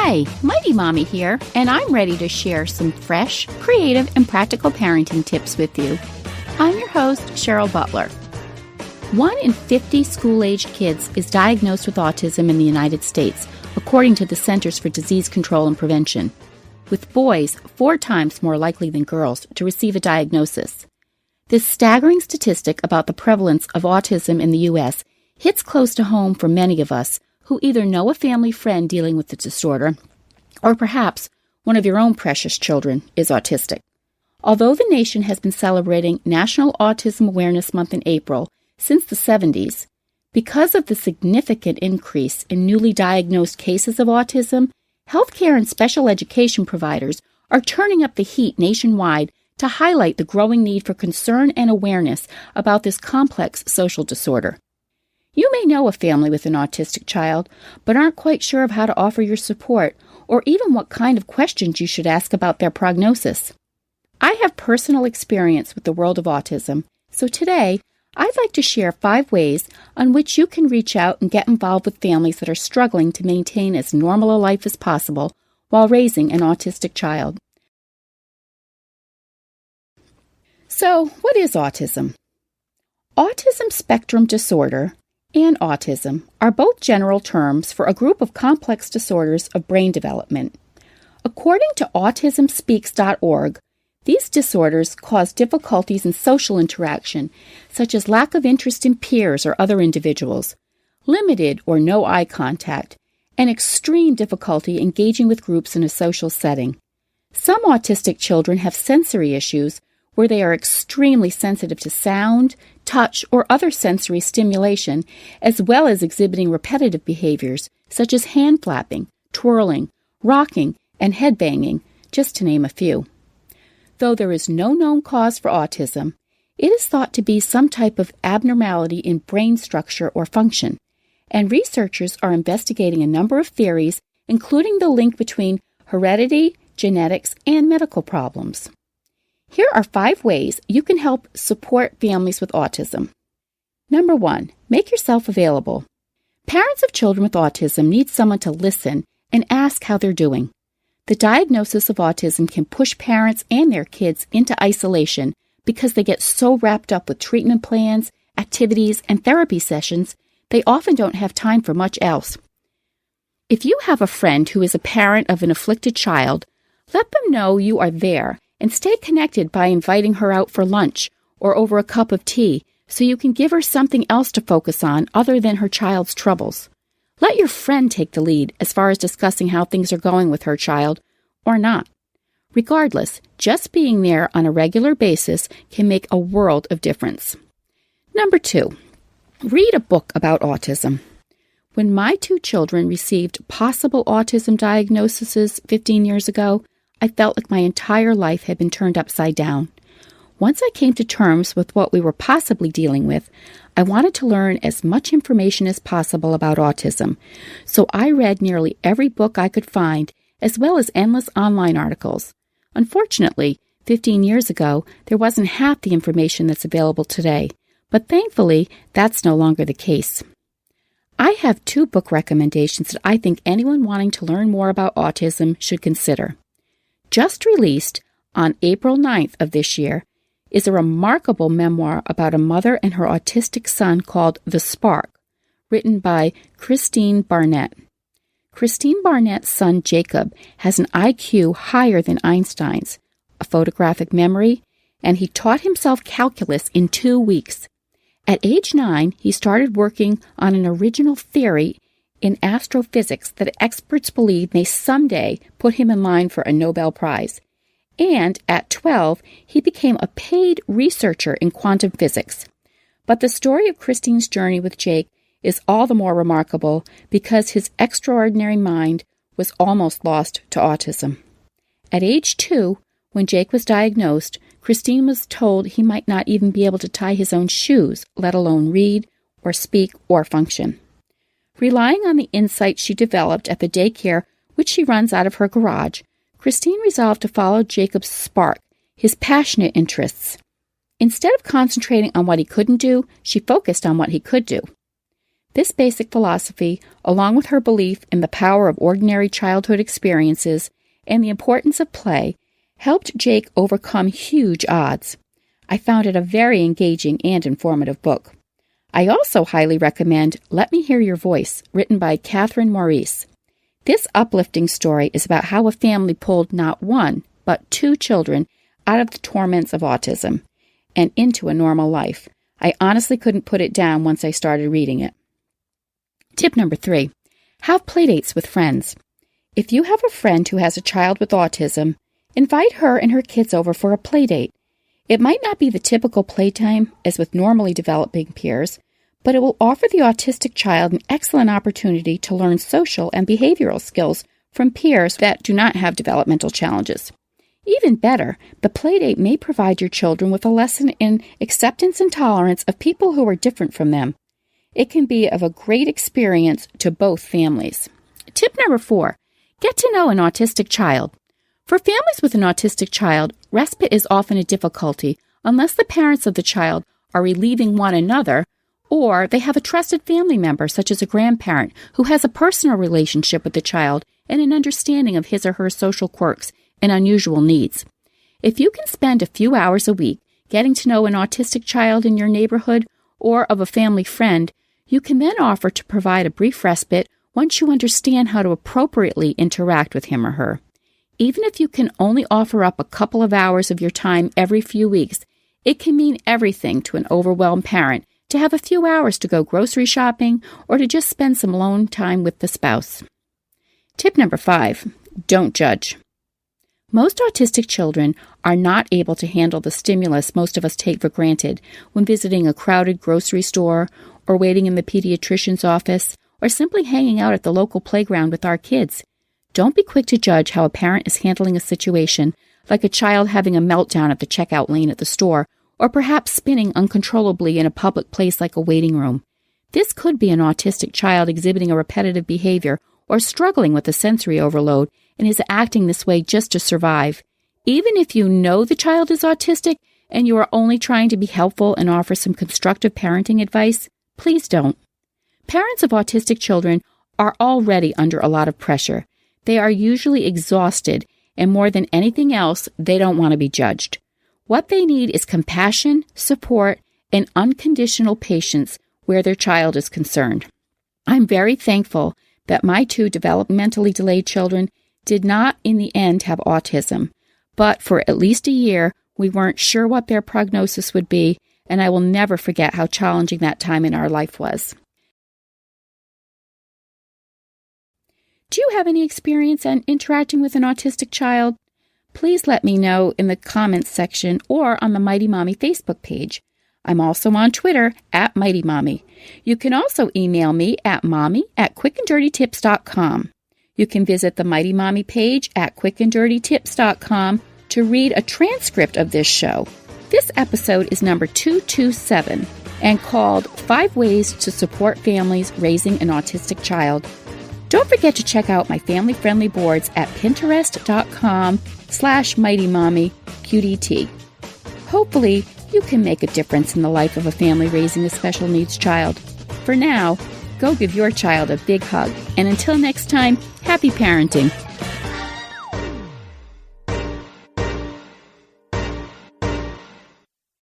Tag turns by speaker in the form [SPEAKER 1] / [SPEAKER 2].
[SPEAKER 1] Hi, Mighty Mommy here, and I'm ready to share some fresh, creative, and practical parenting tips with you. I'm your host, Cheryl Butler. 1 in 50 school-aged kids is diagnosed with autism in the United States, according to the Centers for Disease Control and Prevention, with boys 4 times more likely than girls to receive a diagnosis. This staggering statistic about the prevalence of autism in the U.S. hits close to home for many of us who either know a family friend dealing with the disorder, or perhaps one of your own precious children is autistic. Although the nation has been celebrating National Autism Awareness Month in April since the 70s, because of the significant increase in newly diagnosed cases of autism, healthcare and special education providers are turning up the heat nationwide to highlight the growing need for concern and awareness about this complex social disorder. You may know a family with an autistic child, but aren't quite sure of how to offer your support or even what kind of questions you should ask about their prognosis. I have personal experience with the world of autism, so today I'd like to share 5 ways on which you can reach out and get involved with families that are struggling to maintain as normal a life as possible while raising an autistic child. So, what is autism? Autism spectrum disorder and autism are both general terms for a group of complex disorders of brain development. According to autismspeaks.org, these disorders cause difficulties in social interaction, such as lack of interest in peers or other individuals, limited or no eye contact, and extreme difficulty engaging with groups in a social setting. Some autistic children have sensory issues where they are extremely sensitive to sound, touch, or other sensory stimulation, as well as exhibiting repetitive behaviors such as hand flapping, twirling, rocking, and head banging, just to name a few. Though there is no known cause for autism, it is thought to be some type of abnormality in brain structure or function, and researchers are investigating a number of theories, including the link between heredity, genetics, and medical problems. Here are 5 ways you can help support families with autism. Number 1, make yourself available. Parents of children with autism need someone to listen and ask how they're doing. The diagnosis of autism can push parents and their kids into isolation because they get so wrapped up with treatment plans, activities, and therapy sessions, they often don't have time for much else. If you have a friend who is a parent of an afflicted child, let them know you are there and stay connected by inviting her out for lunch or over a cup of tea so you can give her something else to focus on other than her child's troubles. Let your friend take the lead as far as discussing how things are going with her child, or not. Regardless, just being there on a regular basis can make a world of difference. Number 2, read a book about autism. When my 2 children received possible autism diagnoses 15 years ago, I felt like my entire life had been turned upside down. Once I came to terms with what we were possibly dealing with, I wanted to learn as much information as possible about autism, so I read nearly every book I could find, as well as endless online articles. Unfortunately, 15 years ago, there wasn't half the information that's available today, but thankfully, that's no longer the case. I have 2 book recommendations that I think anyone wanting to learn more about autism should consider. Just released on April 9th of this year is a remarkable memoir about a mother and her autistic son called The Spark, written by Christine Barnett. Christine Barnett's son Jacob has an IQ higher than Einstein's, a photographic memory, and he taught himself calculus in 2 weeks. At age 9, he started working on an original theory in astrophysics that experts believe may someday put him in line for a Nobel Prize. And at 12, he became a paid researcher in quantum physics. But the story of Christine's journey with Jake is all the more remarkable because his extraordinary mind was almost lost to autism. At age 2, when Jake was diagnosed, Christine was told he might not even be able to tie his own shoes, let alone read or speak or function. Relying on the insights she developed at the daycare, which she runs out of her garage, Christine resolved to follow Jacob's spark, his passionate interests. Instead of concentrating on what he couldn't do, she focused on what he could do. This basic philosophy, along with her belief in the power of ordinary childhood experiences and the importance of play, helped Jake overcome huge odds. I found it a very engaging and informative book. I also highly recommend Let Me Hear Your Voice, written by Catherine Maurice. This uplifting story is about how a family pulled not one, but 2 children out of the torments of autism and into a normal life. I honestly couldn't put it down once I started reading it. Tip number 3, have playdates with friends. If you have a friend who has a child with autism, invite her and her kids over for a playdate. It might not be the typical playtime as with normally developing peers, but it will offer the autistic child an excellent opportunity to learn social and behavioral skills from peers that do not have developmental challenges. Even better, the playdate may provide your children with a lesson in acceptance and tolerance of people who are different from them. It can be of a great experience to both families. Tip number 4, get to know an autistic child. For families with an autistic child, respite is often a difficulty unless the parents of the child are relieving one another or they have a trusted family member, such as a grandparent, who has a personal relationship with the child and an understanding of his or her social quirks and unusual needs. If you can spend a few hours a week getting to know an autistic child in your neighborhood or of a family friend, you can then offer to provide a brief respite once you understand how to appropriately interact with him or her. Even if you can only offer up a couple of hours of your time every few weeks, it can mean everything to an overwhelmed parent to have a few hours to go grocery shopping or to just spend some alone time with the spouse. Tip number 5, don't judge. Most autistic children are not able to handle the stimulus most of us take for granted when visiting a crowded grocery store or waiting in the pediatrician's office or simply hanging out at the local playground with our kids. Don't be quick to judge how a parent is handling a situation, like a child having a meltdown at the checkout lane at the store, or perhaps spinning uncontrollably in a public place like a waiting room. This could be an autistic child exhibiting a repetitive behavior or struggling with a sensory overload and is acting this way just to survive. Even if you know the child is autistic and you are only trying to be helpful and offer some constructive parenting advice, please don't. Parents of autistic children are already under a lot of pressure. They are usually exhausted, and more than anything else, they don't want to be judged. What they need is compassion, support, and unconditional patience where their child is concerned. I'm very thankful that my 2 developmentally delayed children did not in the end have autism, but for at least a year, we weren't sure what their prognosis would be, and I will never forget how challenging that time in our life was. Do you have any experience in interacting with an autistic child? Please let me know in the comments section or on the Mighty Mommy Facebook page. I'm also on Twitter @Mighty Mommy. You can also email me at mommy@quickanddirtytips.com. You can visit the Mighty Mommy page at quickanddirtytips.com to read a transcript of this show. This episode is number 227 and called 5 Ways to Support Families Raising an Autistic Child. Don't forget to check out my family-friendly boards at pinterest.com/mightymommyqdt. Hopefully, you can make a difference in the life of a family raising a special needs child. For now, go give your child a big hug. And until next time, happy parenting.